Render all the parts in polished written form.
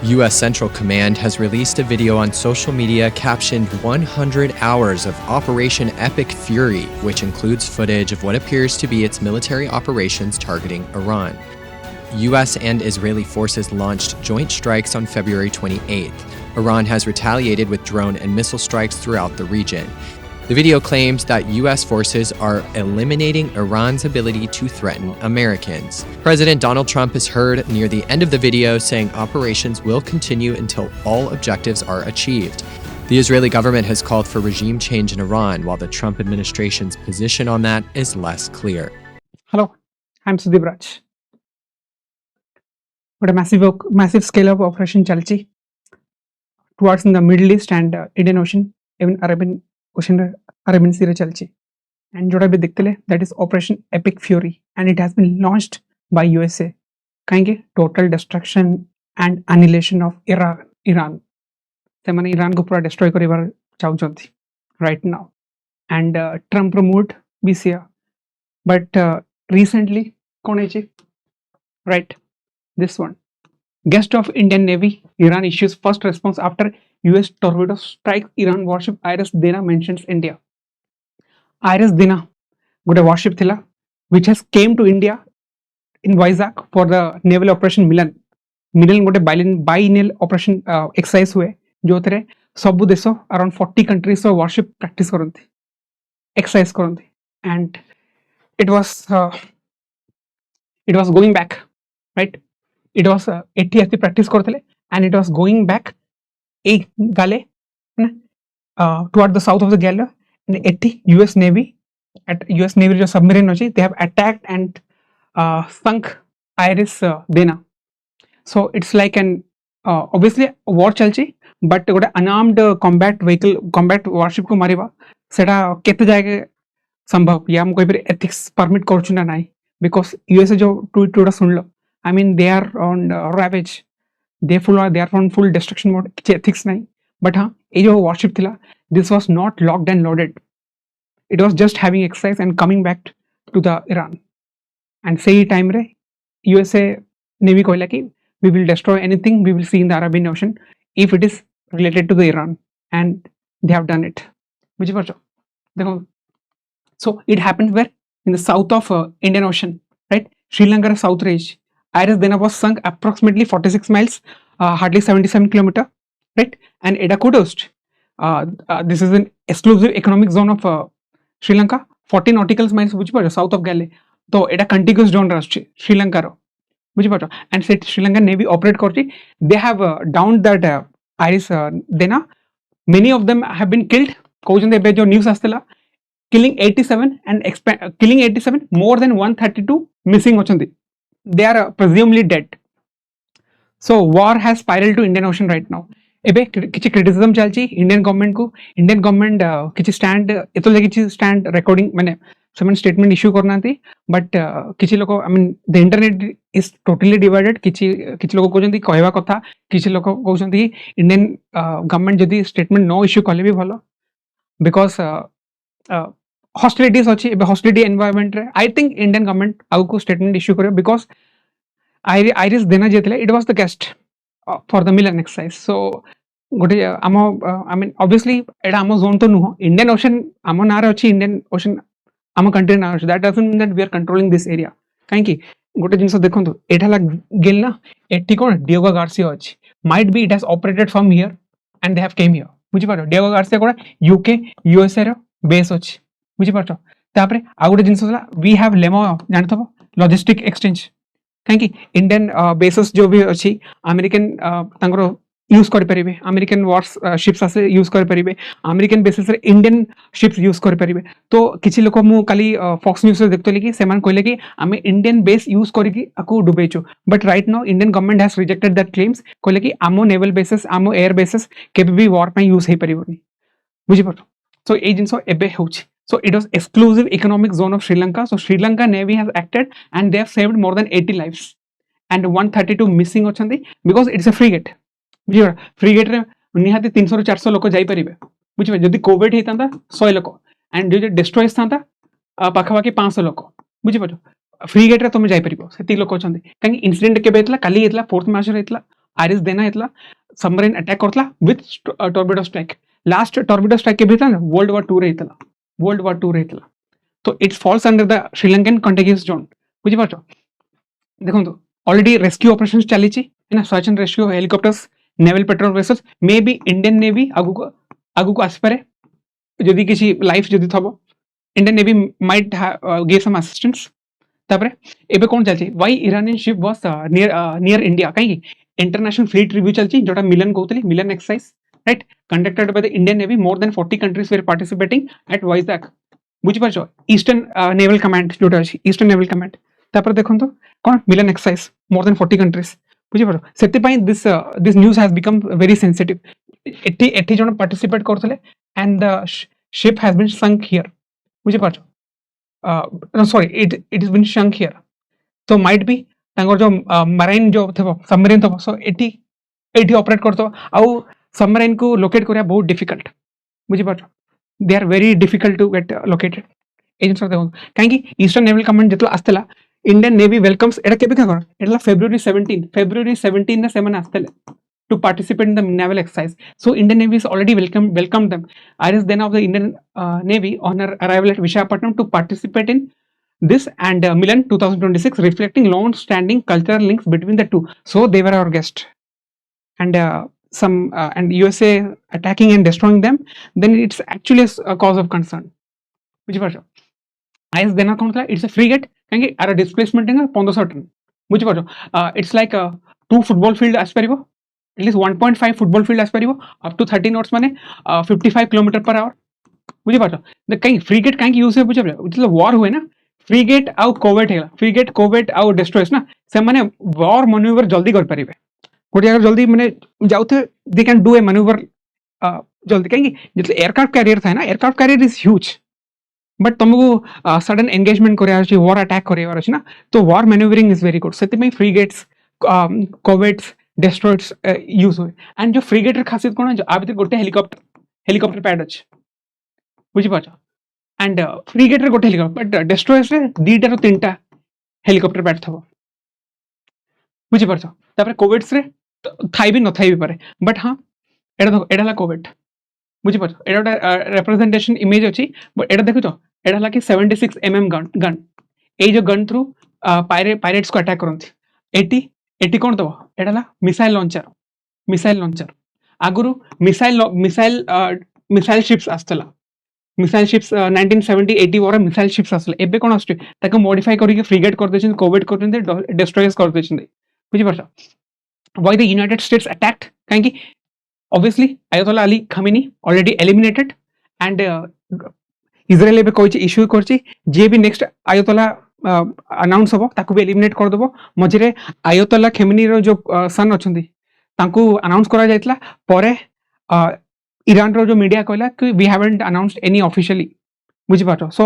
U.S. Central Command has released a video on social media captioned 100 hours of Operation Epic Fury, which includes footage of what appears to be its military operations targeting Iran. U.S. and Israeli forces launched joint strikes on February 28th. Iran has retaliated with drone and missile strikes throughout the region. The video claims that U.S. forces are eliminating Iran's ability to threaten Americans. President Donald Trump is heard near the end of the video saying operations will continue until all objectives are achieved. The Israeli government has called for regime change in Iran, while the Trump administration's position on that is less clear. Hello, I'm Sudeep Raj. What a massive scale of operation chalchi towards in the Middle East and Indian Ocean, even Arabian Sea chalchi. And जोड़ा भी देखते ले, that is Operation Epic Fury, and it has been launched by USA. कहेंगे total destruction and annihilation of Iran. ସେମାନେ Iran को पूरा destroy करिबार चाहुचंती right now. And Trump removed BCA. But recently, कौन है right? This one. Guest of Indian Navy, Iran issues first response after US torpedo strikes Iran warship IRIS Dena mentions India. IRIS Dena, good warship thila, which has came to India in Vizag for the naval operation MILAN. MILAN गोटे biennial operation exercise हुए जो थे सब देशों around 40 countries so warship practice करते exercise करते and it was going back, right? It was 80 practice करते and it was going back a gale toward the south of the gale and 80 US Navy जो submarine होची they have attacked and sunk IRIS Dena. So it's like an obviously war chalchi but गोटे unarmed combat warship को मारिबा सेटा केते जाके संभव या हम कोई भी ethics permit करछु ना नहीं because USA जो tweet soon low I mean they are on ravage, they are on full destruction mode, ethics nahi. But हाँ ये जो warship थीला, this was not locked and loaded. It was just having exercise and coming back to the Iran. And same time रे USA Navy को कि we will destroy anything we will see in the Arabian Ocean if it is related to the Iran, and they have done it. बुझी पारछो देखो. So it happens where in the south of Indian Ocean, right? Sri Lanka south range. IRIS Dena was sunk approximately 46 miles, hardly 77 km, right? And Eda coast. This is an exclusive economic zone of Sri Lanka, 40 nautical miles south of Gale. So Eda contiguous zone Sri Lanka. And Sri Lankan Navy operate korchi. They have downed that IRIS Dena. Many of them have been killed. News astela killing 87 and killing 87, more than 132 missing ochandi. They are presumably dead. So war has spiraled to Indian Ocean right now. एबे किछि criticism चलची Indian government को. Indian government किछि stand एतो लगे किछि stand recording माने some statement issue करना थी. But किछि लोको I mean the internet is totally divided. किछि लोको कहउछंती कहवा कथा, किछि लोको कहउछंती Indian government जदी statement no issue कले भी भलो because hostilities अच्छी hostility environment रे I think Indian government आउको statement issue करे because IRIS Dena जेतले it was the guest for the MILAN exercise. So गोटे आमो I mean obviously Etah Amo zone तो नुहो. Indian Ocean आमो नारे अच्छी Indian Ocean आमो country नारे अच्छी. That doesn't mean that we are controlling this area. कहीं की गोटे जिनसो देखो तो एटा लग गेल ना एटी कोन Diego Garcia अच्छी. Might be it has operated from here and they have came here. बुझी पारो Diego Garcia कोड़ा UK USA रो base अच्छी. बुझी पारछो तापरे आ गोटे जिंस होला we have LEMO जानथबो logistic exchange कहीं की Indian bases जो भी अच्छी American तांगरो यूज कर परिबे American wars ships आसे यूज कर परिबे American bases रे Indian ships यूज कर परिबे. तो किछि लोक मु काली Fox News रे देखतले कि सेमान कहले कि आमे Indian base यूज करिकि आकु डुबेचो. But right now Indian government has rejected that claims. कहले कि आमो naval bases आमो air bases केबे भी war पे यूज हे परिबोनी. बुझी पारो. So ए जिंसो एबे होछि. So it was exclusive economic zone of Sri Lanka. So Sri Lanka Navy has acted and they have saved more than 80 lives and 132 missing ochandi because it's a frigate. बुझियो frigate रे निहाती 300 ରୁ 400 लोक जाई परिबे. बुझिबे जदी कोविड हेतांता 100 लोक and जो destroy थांता पाखापाखी 500 लोक. बुझिबो frigate रे तुम जाई परिबो सेति लोक ochandi. काहे इंसिडेंट केबे हेतला काली हेतला 4th मार्च रे हेतला आयरिस देना हेतला सबमरीन अटैक करतला with torpedo strike last torpedo strike के भी था वर्ल्ड वॉर 2 रे हेतला वर्ल्ड वॉर 2 रे हेतला तो it's falls under the Sri Lankan contiguous zone बुझी पाछो देखंतु ऑलरेडी रेस्क्यू ऑपरेशंस चली छि ना search and rescue helicopters naval patrol vessels may be Indian navy आगु को आसपारे जदि किसी लाइफ जदि थबो Indian navy might give some assistance तापरे एबे कोन चलछि why Iranian ship was near India काई इंटरनेशनल फ्लीट रिव्यू चलछि जोटा मिलन कहतली Milan exercise right conducted by the Indian navy more than 40 countries were participating at Vizag बुझि पाछो ईस्टर्न नेवल कमांड जोटा अछि ईस्टर्न नेवल कमांड तापर देखंतो कोन Milan exercise more than 40 countries बुझि पाछो सेति पई this news has become very sensitive एठी जण पार्टिसिपेट करथले and the ship has been sunk here बुझि पाछो no sorry it has been sunk here so might be तांगर जो मराइन जो थबो सबमरीन थबो सो एठी ऑपरेट करतो आउ सबमरीन को लोकेट करिया बहुत डिफिकल्ट बुझि पाछो they are very difficult to get located agents देखो काहे कि ईस्टर्न नेवल कमांड जतलो आस्तला इंडियन नेवी वेलकम्स एटा केबे का कर एटला फेब्रुअरी 17 ने सेमन आस्तले to participate in the naval exercise. So Indian Navy has already welcomed them. IRIS Dena of the Indian Navy on her arrival at Visakhapatnam to participate in this and Milan 2026, reflecting long-standing cultural links between the two. So they were our guest, and and USA attacking and destroying them. Then it's actually a cause of concern. Which version? IRIS Dena कौन था? It's a frigate. कहेंगे आरा displacement है ना 1500 ton. which version? It's like a 2 football field as per at least 1.5 football field as per up to 30 knots माने 55 kilometre per hour बुझी पाछो the कहीं freight काहे यूज है बुझे मतलब वॉर हुए ना फ्रीगेट आउ कोवेट हेला फ्रीगेट कोवेट आउ डिस्ट्रॉयर्स ना से माने वॉर मैन्यूवर जल्दी कर परिबे कोटी जगह जल्दी माने जाउथे they can do a manoeuvre जल्दी कहीं मतलब एयरक्राफ्ट कैरियर था ना aircraft carrier is huge but तुमको सडन एंगेजमेंट करिया अछि वॉर अटैक करिया अछि ना तो war manoeuvring is very good सेति में फ्रीगेट्स कोवेट्स destroyers यूज हुए एंड जो फ्रीगेटर खासियत कोन है आ भीतर गोटे हेलीकॉप्टर पैड अछि बुझि पाछो एंड फ्रीगेटर गोटे हेलीकॉप्टर बट डिस्ट्रॉयर्स रे दीटा रो तीनटा हेलीकॉप्टर पैड थबो बुझि पाछो तापर कोवेट्स रे थाई भी न थाई भी पारे बट हां एडा देखो एडा ला कोवेट बुझि पाछो एडा रिप्रेजेंटेशन इमेज अछि बट एडा देखो तो एडा ला कि 76 mm गन ए जो गन थ्रू पायरेट्स को अटैक करंती एटी कौन दबो एटा ला मिसाइल लॉन्चर आगुरु मिसाइल शिप्स आस्तला मिसाइल शिप्स 1970 80 वाला मिसाइल शिप्स आसले एबे कोन आस्टे ताको मॉडिफाई करिके फ्रीगेट कर देछन कोवेट कर देछन डिस्ट्रॉयर्स कर देछन बुझि परछ why the United States attacked काहे कि obviously Ayatollah Ali Khamenei already eliminated and Israel एबे कोइ इश्यू करछि जे भी नेक्स्ट आयतोल्ला अनाउंस हो ताकू भी एलिमिनेट कर देबो मझिरे आयतोल्ला खेमेनी रो जो सन अछंती ताकू अनाउंस करा जायतला परे ईरान रो जो मीडिया कहला कि we haven't announced any officially बुझि पाछो सो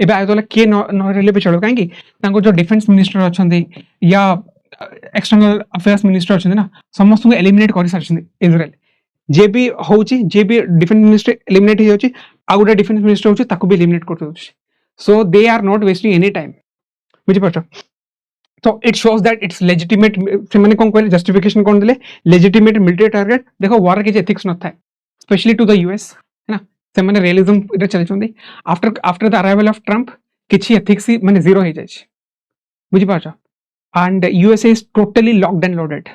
एबे आयतोल्ला के न रेले पे चलो काहे कि ताको जो डिफेंस मिनिस्टर अछंती या एक्सटर्नल अफेयर्स मिनिस्टर अछंती ना समस्त को एलिमिनेट करि सरछंती इजराइल जे भी होची जे भी डिफेंस मिनिस्टर एलिमिनेट हो जाउची आ गुडा डिफेंस मिनिस्टर होची ताकू भी एलिमिनेट कर दोची so they are not wasting any time बुझि पाछो so it shows that it's legitimate से माने कोन कहले justification कोन देले legitimate military target देखो war के ethics न था especially to the US है ना से माने realism इधर चले चंदी after the arrival of Trump किछि ethics माने zero हो जाय छै बुझि पाछो and USA is totally locked and loaded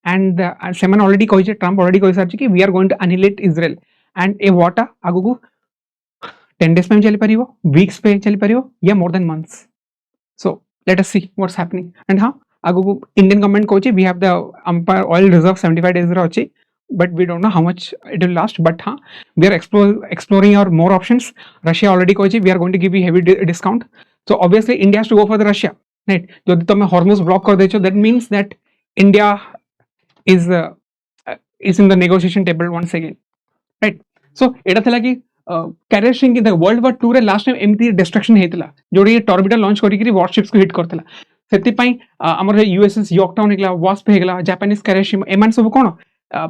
and से माने already कहि छै Trump already कहि सारछि कि we are going to annihilate Israel and a war टा आगु को 10 days में चली परियो वीक्स पे चली परियो या more than months so let us see what's happening and हां आगु इंडियन गवर्नमेंट कोची we have the umpire oil reserve 75 days रो अछि but we don't know how much it will last but हां we are exploring our more options Russia already कोची we are going to give you heavy discount so obviously India has to go for the Russia right जदि तुम Hormuz block कर देछो that means that India is in the negotiation table once again right so एटा थला कि carrier shrinking the world war 2 रे last time एमती destruction हेतला जोडी टॉर्पेडो लॉन्च करिकरी वॉरशिप्स को हिट करतला सेति पई हमर यूएसएस यॉर्कटाउन हेगला वास्प हेगला जापानीज कैरियर शिप एमान सब कोन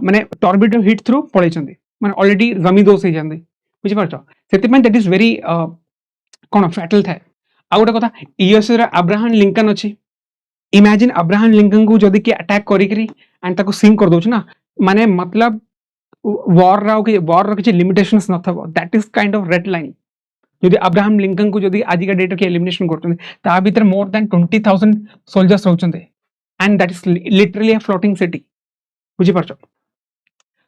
माने टॉर्पेडो हिट थ्रू पळे चंदी माने ऑलरेडी जमी दोस हे जंदी बुझि परछो सेति पई that is very cone fatal थाए आ गोटे कथा यूएसए रे अब्राहम लिंकन अछि इमेजिन अब्राहम लिंकन को जदि कि अटैक करिकरी एंड ताको सिंक कर दोछ ना माने मतलब वॉर रो किछि लिमिटेशंस न थबो that is kind of red line जदि अब्राहम लिंकन को जदि आज का डेट के एलिमिनेशन करतन ता भीतर मोर देन 20,000 सोल्जर्स रहउचंदे and that is literally a floating city बुझी परछो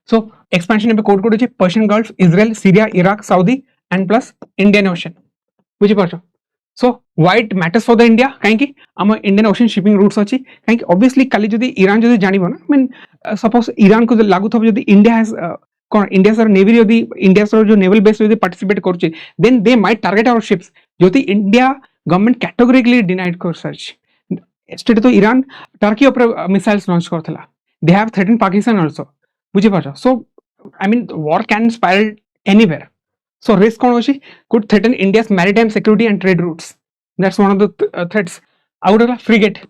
सो एक्सपेंशन पे कोड कोड होछि Persian Gulf Israel Syria Iraq Saudi and plus Indian Ocean बुझी परछो so why it matters for the India कहीं आम इंडियन ओशन शिपिंग रूट्स अच्छी कहीं ऑब्वियसली काली जदि ईरान जदि जानिबो ना मीन सपोज ईरान को लागू थब जदि इंडिया हैज कौन इंडिया सर नेवी जदि इंडिया सर जो नेवल बेस जदि पार्टिसिपेट करछे then they might target our ships जदि इंडिया गवर्नमेंट कैटेगोरिकली डिनाइड कर सर्च स्टेट तो ईरान टर्की ऊपर मिसाइल्स लॉन्च करथला they have threaten Pakistan also बुझी पाछो so I mean war can spiral anywhere so risk कौन होची could threaten India's maritime security and trade routes that's one of the threats out of frigate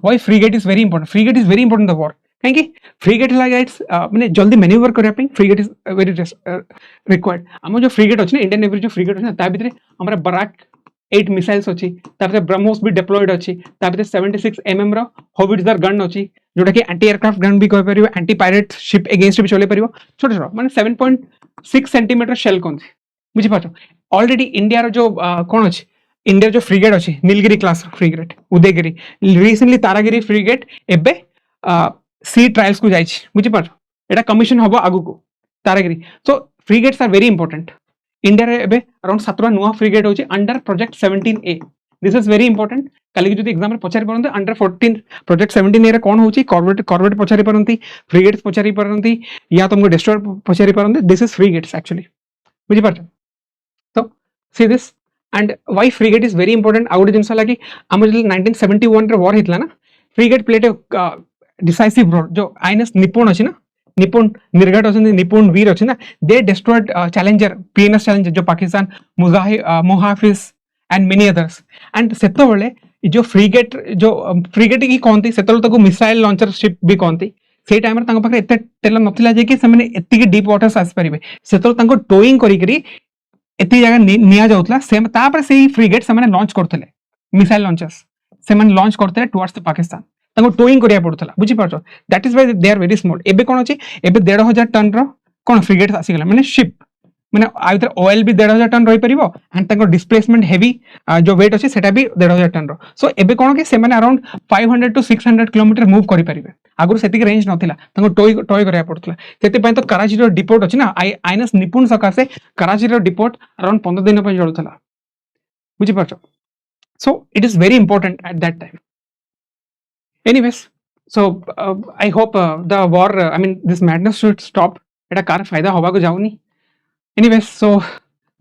why frigate is very important in the war कहीं कि frigate like it's माने जल्दी manoeuvre करया पे frigate is very required हम जो frigate अछि ना इंडियन नेवी जो frigate अछि ना ता भीतर हमरा बराक 8 मिसाइल्स अछि ता भीतर ब्रह्मोस भी डिप्लॉयड अछि ता भीतर 76 mm रो होविट्जर गन अछि जोटा कि एंटी एयरक्राफ्ट गन भी कह परियो एंटी पायरेट शिप अगेंस्ट भी चले परियो छोटे छोटे माने 7.6 सेंटीमीटर शेल कोन बुझी पाछ ऑलरेडी इंडिया रो जो कोन अछि इंडिया जो फ्रिगेट अछि Nilgiri class frigate Udaygiri recently Taragiri frigate एबे सी ट्रायल्स को जाइछ बुझी पाछ एटा कमीशन हबो आगु को Taragiri so frigates are very important India रे एबे अराउंड 7 नुवा फ्रिगेट होछि under project 17A this is very important काली जदि एग्जाम रे पचारि परंते अंडर 14 प्रोजेक्ट 17A रे कोन होछि कॉर्वेट पचारि परंती फ्रिगेट्स पचारि परंती या तुमको डिस्ट्रॉयर पचारि परंते दिस इज फ्रिगेट्स एक्चुअली बुझी पाछ so see this and why frigate is very important आउट जिनस लागी हम 1971 रे वॉर हितला ना frigate played a decisive role जो आईएनएस निपुण अछि ना निपुण निर्घाट अछि निपुण वीर अछि ना they destroyed Challenger PNS Challenger जो Pakistan Muhafiz and many others and सेतो बेले जो फ्रिगेट की कोनती सेतो तको मिसाइल लॉन्चर शिप भी कोनती से टाइम रे तांको पाखे एते टेल नथिला जे कि से माने एतिकी डीप वाटर्स आस परिबे सेतो तांको टोइंग करी करी एति जगह निया जाउतला सेम तापर से फ्रिगेट से माने लॉन्च करथले मिसाइल लॉन्चर्स से माने लॉन्च करथले टुवर्ड्स द पाकिस्तान तांको टोइंग करिया पडथला बुझी पाछो that is why they are very small एबे कोन अछि एबे 1,500 टन रो कोन फ्रिगेट आसी गला माने शिप माने आइदर ऑयल भी 1,500 टन रही परिबो एंड तांको डिस्प्लेसमेंट हेवी जो वेट अछि सेटा भी 1,500 टन रो सो एबे कोन के से माने अराउंड 500 टू 600 किलोमीटर मूव करि परिबे आगुर सेतिक रेंज नथिला तांको टॉय करिया पडथला सेति पय तो कराची रो डिपोर्ट अछि ना आईएनएस निपुण सकासे कराची रो डिपोर्ट अराउंड 15 दिन पय जळुथला बुझी पाछो so it is very important at that time anyways so I hope the war I mean this madness should stop Etah car फायदा होबा को जाउनी anyways so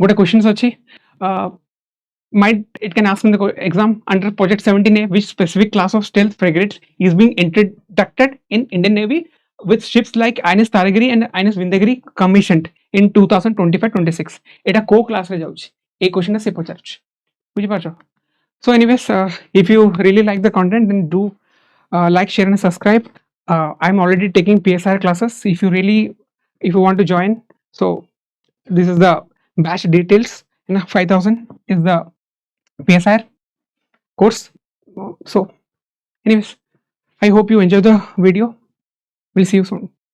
गोटे क्वेश्चंस अछि might it can ask in the exam under project 17A which specific class of stealth frigates is being introduced in Indian Navy with ships like INS Taragiri and INS Vindagiri commissioned in 2025-26 एटा को class रे जाउछि ए question से पचारछ बुझि पाछो so anyways if you really like the content then do like share and subscribe I'm already taking PSR classes if you want to join so this is the batch details and 5,000 is the PSR course so anyways I hope you enjoy the video we'll see you soon